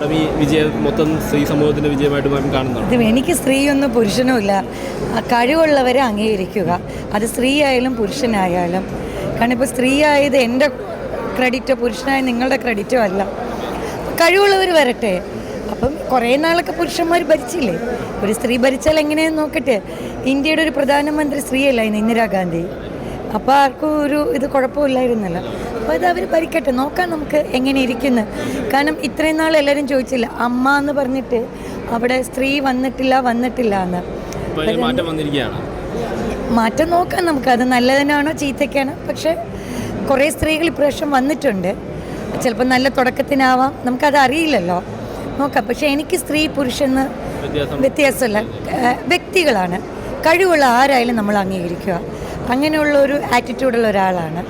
Madam ഈ വിജയം മൊത്തം സ്ത്രീ സമൂഹത്തിൻ്റെ വിജയമായിട്ട് മാഡം കാണുന്നുണ്ട്? ഇത് എനിക്ക് സ്ത്രീയൊന്നും പുരുഷനുമില്ല, കഴിവുള്ളവരെ അംഗീകരിക്കുക. അത് സ്ത്രീ ആയാലും പുരുഷനായാലും. കാരണം ഇപ്പോൾ സ്ത്രീ ആയത് എൻ്റെ ക്രെഡിറ്റോ പുരുഷനായ നിങ്ങളുടെ ക്രെഡിറ്റോ അല്ല. കഴിവുള്ളവർ വരട്ടെ. അപ്പം കുറേ നാളൊക്കെ പുരുഷന്മാർ ഭരിച്ചില്ലേ, ഒരു സ്ത്രീ ഭരിച്ചാൽ എങ്ങനെയെന്ന് നോക്കട്ടെ. ഇന്ത്യയുടെ ഒരു പ്രധാനമന്ത്രി സ്ത്രീയല്ലായിരുന്നു ഇന്ദിരാഗാന്ധി. അപ്പോൾ ആർക്കും ഒരു ഇത് കുഴപ്പമില്ലായിരുന്നല്ലോ. അപ്പോൾ ഇത് അവർ ഭരിക്കട്ടെ, നോക്കാം നമുക്ക് എങ്ങനെ ഇരിക്കുന്നു. കാരണം ഇത്രയും നാൾ എല്ലാവരും ചോദിച്ചില്ല അമ്മ എന്ന് പറഞ്ഞിട്ട് അവിടെ സ്ത്രീ വന്നിട്ടില്ല എന്ന്. മാറ്റം നോക്കാം നമുക്ക്, അത് നല്ലതിനാണോ ചീത്തയ്ക്കാണോ. പക്ഷേ കുറേ സ്ത്രീകൾ ഇപ്രാവശ്യം വന്നിട്ടുണ്ട്. ചിലപ്പോൾ നല്ല തുടക്കത്തിനാവാം, നമുക്കത് അറിയില്ലല്ലോ, നോക്കാം. പക്ഷേ എനിക്ക് സ്ത്രീ പുരുഷന് വ്യത്യാസമില്ല, വ്യക്തികളാണ്. കഴിവുള്ള ആരായാലും നമ്മൾ അംഗീകരിക്കുക. അങ്ങനെയുള്ള ഒരു ആറ്റിറ്റ്യൂഡുള്ള ഒരാളാണ്.